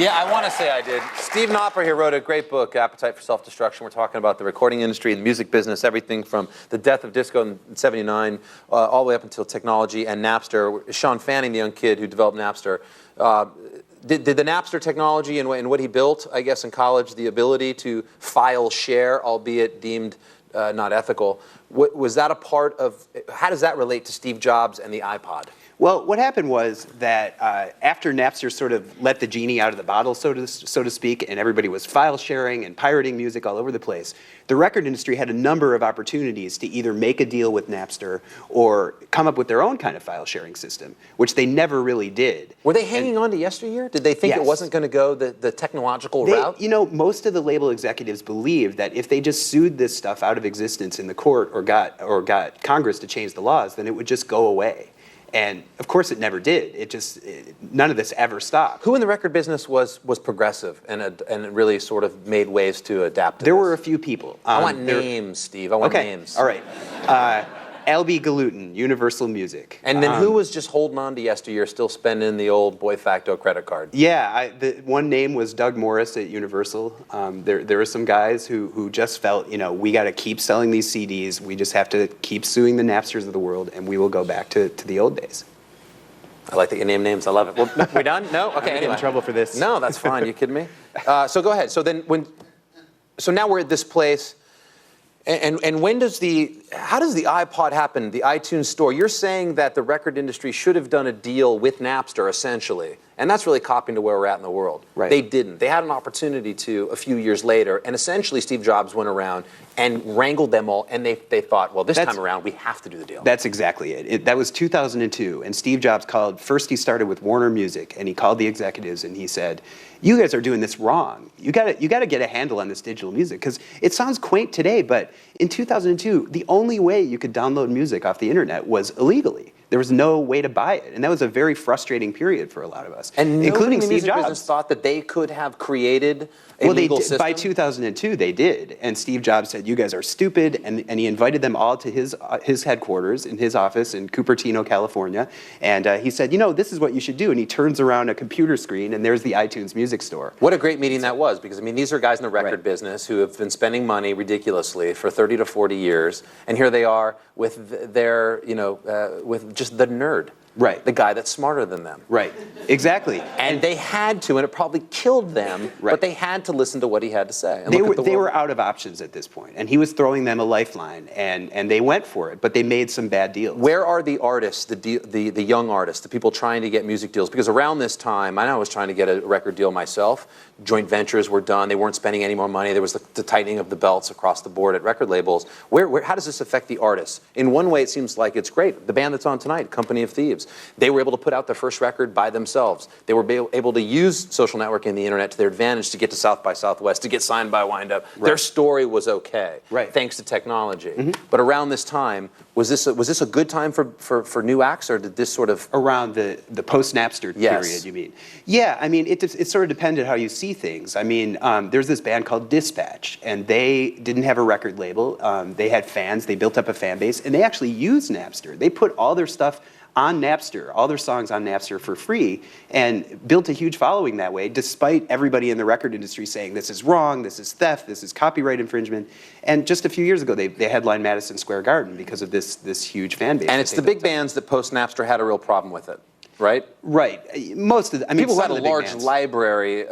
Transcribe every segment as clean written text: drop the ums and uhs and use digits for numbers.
Yeah, I want to say I did. Steve Knopper here wrote a great book, Appetite for Self-Destruction. We're talking about the recording industry, the music business, everything from the death of disco in '79 all the way up until technology and Napster. Sean Fanning, the young kid who developed Napster, did the Napster technology and what he built, I guess, in college, the ability to file share, albeit deemed not ethical, was that a part of, how does that relate to Steve Jobs and the iPod? Well, what happened was that after Napster sort of let the genie out of the bottle, so to speak, and everybody was file sharing and pirating music all over the place, the record industry had a number of opportunities to either make a deal with Napster or come up with their own kind of file sharing system, which they never really did. Were they hanging on to yesteryear? Did they think it wasn't going to go the technological route? You know, most of the label executives believed that if they just sued this stuff out of existence in the court or got Congress to change the laws, then it would just go away. And of course it never did. None of this ever stopped. Who in the record business was progressive and really sort of made waves to adapt to There this? were a few people. I want names, Steve. I want names. All right. L.B. Galutin, Universal Music. And then who was just holding on to yesteryear, still spending the old boy facto credit card? Yeah, one name was Doug Morris at Universal. There were some guys who just felt, you know, we got to keep selling these CDs. We just have to keep suing the Napsters of the world, and we will go back to the old days. I like that you name names. I love it. Well, we done? No? Okay. I'm getting in trouble for this. No, that's fine. You kidding me? So go ahead. So now we're at this place. And when how does the iPod happen, the iTunes store? You're saying that the record industry should have done a deal with Napster, essentially. And that's really copying to where we're at in the world. Right. They didn't. They had an opportunity to a few years later, and essentially Steve Jobs went around and wrangled them all, and they thought, well, this time around, we have to do the deal. That's exactly it. That was 2002, and Steve Jobs first he started with Warner Music, and he called the executives, and he said, you guys are doing this wrong. You got to get a handle on this digital music, because it sounds quaint today, but in 2002, the only way you could download music off the internet was illegally. There was no way to buy it, and that was a very frustrating period for a lot of us, and including Steve Steve Jobs. Business thought that they could have created a legal system. By 2002, they did, and Steve Jobs said, "You guys are stupid," and he invited them all to his headquarters in his office in Cupertino, California, and he said, "You know, this is what you should do." And he turns around a computer screen, and there's the iTunes Music Store. What a great meeting that was, because I mean, these are guys in the record business who have been spending money ridiculously for 30 to 40 years, and here they are with their, with just the nerd. Right. The guy that's smarter than them. Right. Exactly. And they had to, and it probably killed them, but they had to listen to what he had to say. And they were out of options at this point, and he was throwing them a lifeline, and they went for it, but they made some bad deals. Where are the artists, the young artists, the people trying to get music deals? Because around this time, I know I was trying to get a record deal myself. Joint ventures were done. They weren't spending any more money. There was the tightening of the belts across the board at record labels. How does this affect the artists? In one way, it seems like it's great. The band that's on tonight, Company of Thieves, they were able to put out their first record by themselves. They were able to use social networking and the internet to their advantage to get to South by Southwest, to get signed by Wind Up. Right. Their story was okay, thanks to technology. Mm-hmm. But around this time, was this a good time for new acts, or did this sort of... Around the post-Napster period, you mean? Yeah, I mean, it sort of depended how you see things. I mean, there's this band called Dispatch, and they didn't have a record label. They had fans. They built up a fan base, and they actually used Napster. They put all their stuff on Napster, all their songs on Napster for free, and built a huge following that way, despite everybody in the record industry saying this is wrong, this is theft, this is copyright infringement. And just a few years ago, they headlined Madison Square Garden because of this huge fan base. And it's the big bands that post-Napster had a real problem with it, right? Right. Most of the, I mean, people who had a large library,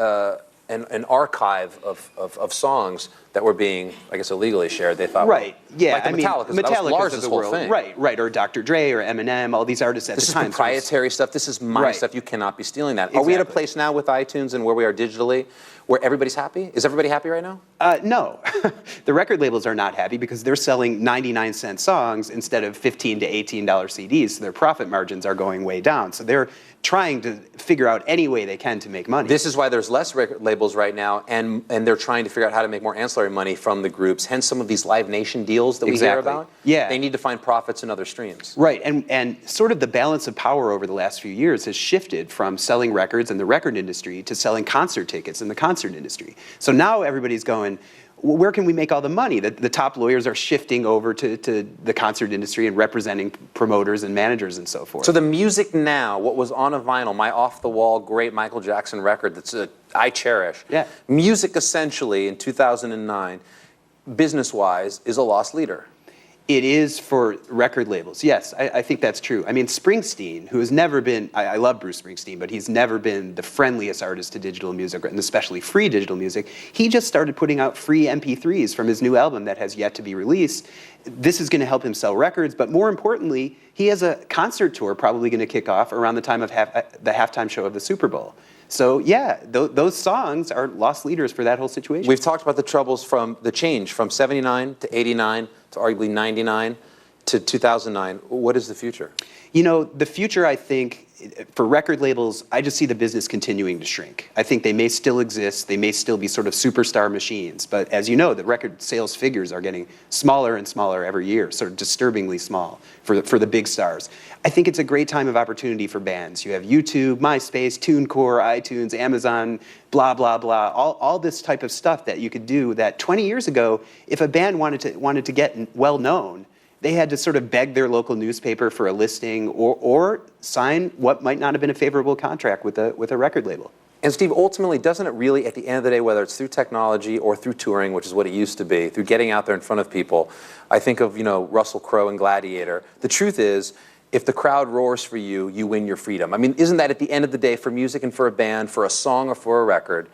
an archive of songs that were being, I guess, illegally shared, they thought, right, yeah, like Metallica's of the world, thing. Right, or Dr. Dre or Eminem, all these artists at the time. This is proprietary stuff. This is my stuff. You cannot be stealing that. Are we at a place now with iTunes and where we are digitally where everybody's happy? Is everybody happy right now? No. The record labels are not happy because they're selling 99-cent songs instead of $15 to $18 CDs, so their profit margins are going way down. So they're trying to figure out any way they can to make money. This is why there's less record labels right now, and they're trying to figure out how to make more ancillary money from the groups, hence some of these Live Nation deals that we hear about. Yeah. They need to find profits in other streams. Right, and sort of the balance of power over the last few years has shifted from selling records in the record industry to selling concert tickets in the concert industry. So now everybody's going, where can we make all the money? The top lawyers are shifting over to the concert industry and representing promoters and managers and so forth. So the music now, what was on a vinyl, my off-the-wall great Michael Jackson record that's I cherish. Yeah. Music essentially in 2009, business-wise, is a lost leader. It is for record labels. Yes, I think that's true. I mean, Springsteen, who has never been, I love Bruce Springsteen, but he's never been the friendliest artist to digital music, and especially free digital music. He just started putting out free MP3s from his new album that has yet to be released. This is going to help him sell records, but more importantly, he has a concert tour probably going to kick off around the time of the halftime show of the Super Bowl. So yeah, those songs are lost leaders for that whole situation. We've talked about the troubles from the change from 79 to 89 to arguably 99 to 2009. What is the future? You know, the future, I think, for record labels, I just see the business continuing to shrink. I think they may still exist. They may still be sort of superstar machines. But as you know, the record sales figures are getting smaller and smaller every year, sort of disturbingly small for the big stars. I think it's a great time of opportunity for bands. You have YouTube, MySpace, TuneCore, iTunes, Amazon, blah, blah, blah, all this type of stuff that you could do that 20 years ago, if a band wanted to get well known, they had to sort of beg their local newspaper for a listing or sign what might not have been a favorable contract with a record label. And Steve, ultimately, doesn't it really, at the end of the day, whether it's through technology or through touring, which is what it used to be, through getting out there in front of people, I think of, Russell Crowe and Gladiator. The truth is, if the crowd roars for you, you win your freedom. I mean, isn't that at the end of the day, for music and for a band, for a song or for a record,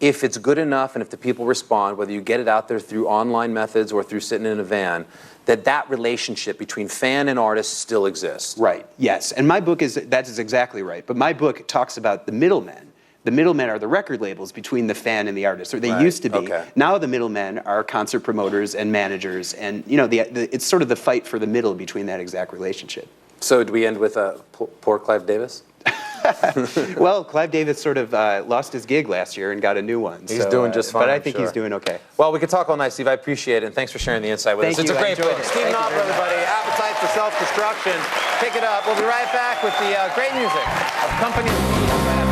if it's good enough and if the people respond, whether you get it out there through online methods or through sitting in a van, that relationship between fan and artist still exists. Right, yes. And my book that is exactly right. But my book talks about the middlemen. The middlemen are the record labels between the fan and the artist, or they used to be. Okay. Now the middlemen are concert promoters and managers, and it's sort of the fight for the middle between that exact relationship. So do we end with poor Clive Davis? Well, Clive Davis sort of lost his gig last year and got a new one. He's doing just fine. But I think he's doing okay. Well, we could talk all night, Steve. I appreciate it, and thanks for sharing the insight with us. It's a great book. Steve Knopper, everybody. Appetite for Self-Destruction. Pick it up. We'll be right back with the great music of Company.